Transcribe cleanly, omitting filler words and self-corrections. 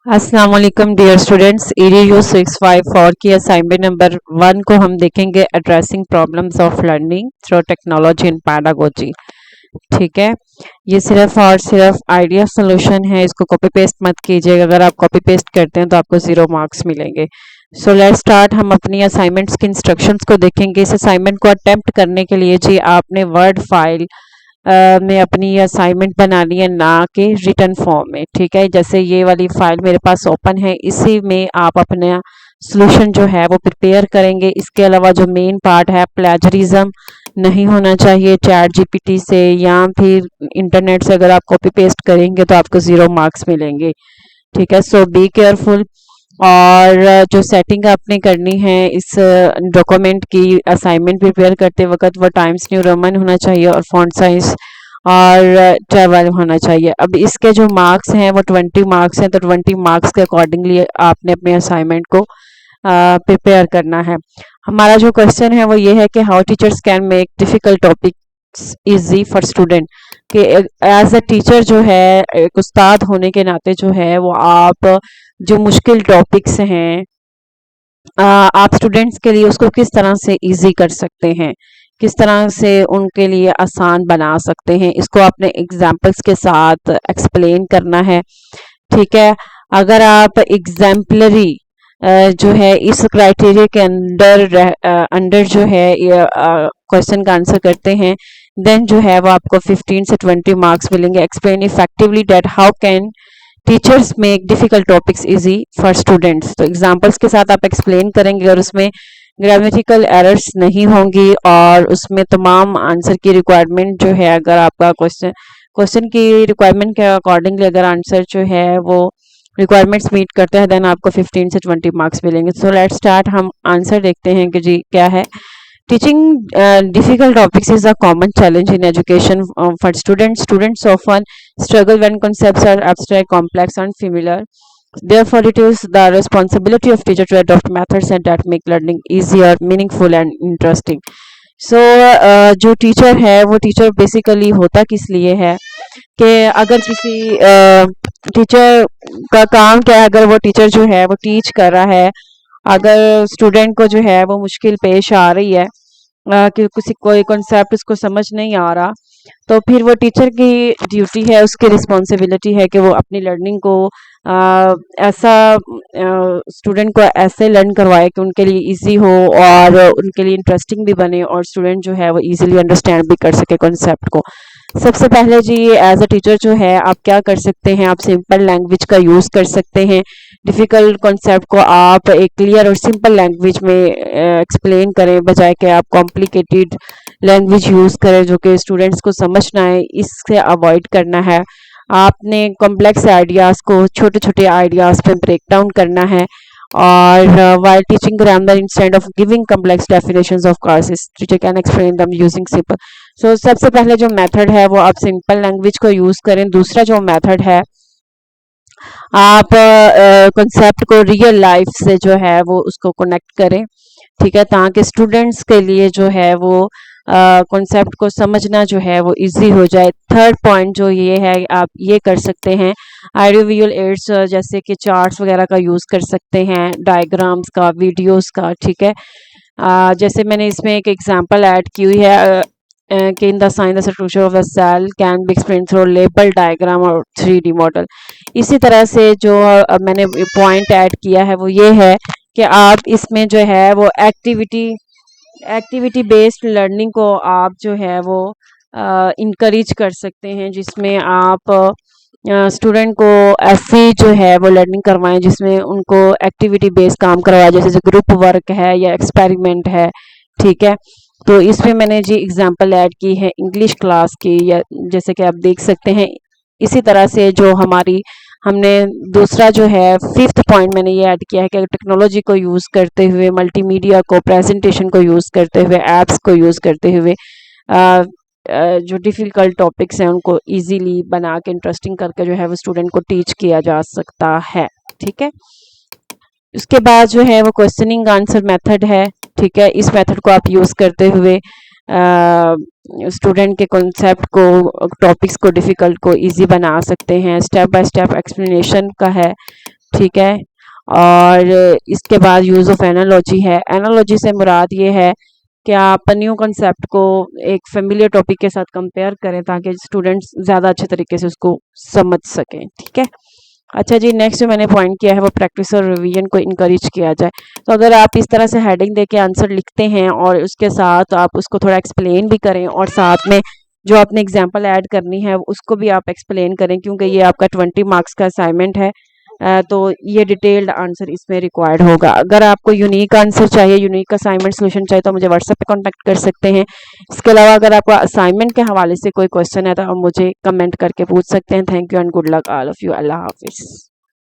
अस्सलाम वालेकुम dear students. EDU 654 की असाइनमेंट नंबर 1 को हम देखेंगे addressing problems of learning through technology and pedagogy. ठीक है, ये सिर्फ और सिर्फ आइडिया सोल्यूशन है, इसको कॉपी पेस्ट मत कीजिएगा। अगर आप कॉपी पेस्ट करते हैं तो आपको 0 मार्क्स मिलेंगे। So let's start. हम अपनी असाइनमेंट्स की इंस्ट्रक्शंस को देखेंगे। इस असाइनमेंट को अटेम्प्ट करने के लिए जी आपने वर्ड फाइल में अपनी असाइनमेंट बनानी है, ना कि रिटर्न फॉर्म में। ठीक है, जैसे ये वाली फाइल मेरे पास ओपन है, इसी में आप अपना सॉल्यूशन जो है वो प्रिपेयर करेंगे। इसके अलावा जो मेन पार्ट है, प्लेजरिज्म नहीं होना चाहिए चैट जीपीटी से या फिर इंटरनेट से। अगर आप कॉपी पेस्ट करेंगे तो आपको 0 मार्क्स मिलेंगे। ठीक है, सो बी केयरफुल। और जो सेटिंग आपने करनी है इस डॉक्यूमेंट की असाइनमेंट प्रिपेयर करते वक्त, वो टाइम्स न्यू रोमन होना चाहिए और फॉन्ट साइज और ट्रेवल होना चाहिए। अब इसके जो मार्क्स हैं वो 20 मार्क्स हैं, तो 20 मार्क्स के अकॉर्डिंगली आपने अपने असाइनमेंट को प्रिपेयर करना है। हमारा जो क्वेश्चन है वो ये है कि how teachers can make difficult topics easy for student. कि एज अ टीचर जो है, एक उस्ताद होने के नाते जो है वो आप जो मुश्किल टॉपिक्स हैं आप स्टूडेंट्स के लिए उसको किस तरह से इजी कर सकते हैं, किस तरह से उनके लिए आसान बना सकते हैं, इसको आपने एग्जाम्पल्स के साथ एक्सप्लेन करना है। ठीक है, अगर आप एग्जाम्पलरी जो है इस क्राइटेरिया के अंडर जो है क्वेश्चन का आंसर करते हैं, देन जो है वो आपको 15 से 20 मार्क्स मिलेंगे। Explain effectively that how can teachers make difficult topics easy for students. तो एग्जाम्पल्स के साथ आप एक्सप्लेन करेंगे और उसमें ग्रामेटिकल एरर्स नहीं होंगी और उसमें तमाम आंसर की रिक्वायरमेंट जो है, अगर आपका क्वेश्चन की रिक्वायरमेंट के अकॉर्डिंगली अगर आंसर जो है वो रिक्वायरमेंट्स मीट करते हैं, देन आपको 15 से 20 मार्क्स मिलेंगे। So let's start. हम आंसर देखते हैं कि जी क्या है। Teaching difficult topics is a common challenge in education for students. Students often struggle when concepts are abstract, complex, and unfamiliar. Therefore, it is the responsibility of teacher to adopt methods and that make learning easier, meaningful, and interesting. सो जो teacher है वो teacher basically होता किस लिए है कि अगर किसी टीचर का काम क्या है, अगर वो टीचर जो है वो टीच कर रहा है, अगर स्टूडेंट को जो है वो मुश्किल पेश आ रही है कि किसी कोई कॉन्सेप्ट उसको समझ नहीं आ रहा, तो फिर वो टीचर की ड्यूटी है, उसकी रिस्पॉन्सिबिलिटी है कि वो अपनी लर्निंग को ऐसा स्टूडेंट को ऐसे लर्न करवाए कि उनके लिए इजी हो और उनके लिए इंटरेस्टिंग भी बने और स्टूडेंट जो है वो इजीली अंडरस्टैंड भी कर सके कॉन्सेप्ट को। सबसे पहले जी एज अ टीचर जो है आप क्या कर सकते हैं, आप सिंपल लैंग्वेज का यूज़ कर सकते हैं। डिफ़िकल्ट कॉन्सेप्ट को आप एक क्लियर और सिंपल लैंग्वेज में एक्सप्लेन करें, बजाय कि आप कॉम्प्लिकेटेड लैंग्वेज यूज़ करें जो कि स्टूडेंट्स को समझ ना आए। इससे अवॉइड करना है। आपने कॉम्प्लेक्स आइडियाज़ को छोटे छोटे आइडियाज़ पे ब्रेक डाउन करना है। और while teaching grammar, instead of giving complex definitions of causes, teacher can explain them using simple। सो सबसे पहले जो मेथड है वो आप सिंपल लैंग्वेज को यूज़ करें। दूसरा जो मेथड है, आप कॉन्सेप्ट को रियल लाइफ से जो है वो उसको कनेक्ट करें। ठीक है, ताकि स्टूडेंट्स के लिए जो है वो कॉन्सेप्ट को समझना जो है वो इजी हो जाए। थर्ड पॉइंट जो ये है, आप ये कर सकते हैं ऑडियो विजुअल एड्स, जैसे कि चार्ट्स वगैरह का यूज़ कर सकते हैं, डायग्राम्स का, वीडियोस का। ठीक है, जैसे मैंने इसमें एक एग्जांपल ऐड की हुई है कि in the sign the structure of the cell can be explain through label diagram और 3D मॉडल। इसी तरह से जो मैंने पॉइंट ऐड किया है वो ये है कि आप इसमें जो है वो एक्टिविटी बेस्ड लर्निंग को आप जो है वो इनकरेज कर सकते हैं, जिसमें आप स्टूडेंट को ऐसी जो है वो लर्निंग करवाएं जिसमें उनको एक्टिविटी बेस्ड काम करवाएं, जैसे ग्रुप वर्क है या एक्सपेरिमेंट है। ठीक है, तो इसमें मैंने जी एग्जांपल ऐड की है इंग्लिश क्लास की, या जैसे कि आप देख सकते हैं। इसी तरह से जो हमने दूसरा जो है फिफ्थ पॉइंट मैंने ये ऐड किया है कि टेक्नोलॉजी को यूज़ करते हुए, मल्टीमीडिया को, प्रेजेंटेशन को यूज़ करते हुए, ऐप्स को यूज़ करते हुए जो डिफ़िकल्ट टॉपिक्स हैं उनको इजीली बना के इंटरेस्टिंग करके जो है वो स्टूडेंट को टीच किया जा सकता है। ठीक है, उसके बाद जो है वो क्वेश्चनिंग आंसर मेथड है। ठीक है, इस मेथड को आप यूज़ करते हुए स्टूडेंट के कॉन्सेप्ट को, टॉपिक्स को, डिफ़िकल्ट को इजी बना सकते हैं। स्टेप बाय स्टेप एक्सप्लेनेशन का है। ठीक है। और इसके बाद यूज़ ऑफ एनालॉजी है। एनालॉजी से मुराद ये है कि आप न्यू कॉन्सेप्ट को एक फेमिलियर टॉपिक के साथ कंपेयर करें ताकि स्टूडेंट्स ज़्यादा अच्छे तरीके से उसको समझ सकें। ठीक है। अच्छा जी, नेक्स्ट जो मैंने पॉइंट किया है वो प्रैक्टिस और रिवीजन को इनकरेज किया जाए। तो अगर आप इस तरह से हेडिंग दे के आंसर लिखते हैं और उसके साथ आप उसको थोड़ा एक्सप्लेन भी करें और साथ में जो आपने एग्जांपल ऐड करनी है उसको भी आप एक्सप्लेन करें, क्योंकि ये आपका 20 मार्क्स का असाइनमेंट है। तो ये डिटेल्ड आंसर इसमें रिक्वायर्ड होगा। अगर आपको यूनिक आंसर चाहिए, यूनिक असाइनमेंट सोल्यूशन चाहिए, तो मुझे व्हाट्सएप पे कांटेक्ट कर सकते हैं। इसके अलावा अगर आपको असाइनमेंट के हवाले से कोई क्वेश्चन है तो आप मुझे कमेंट करके पूछ सकते हैं। Thank you and good luck all of you. Allah हाफिज़।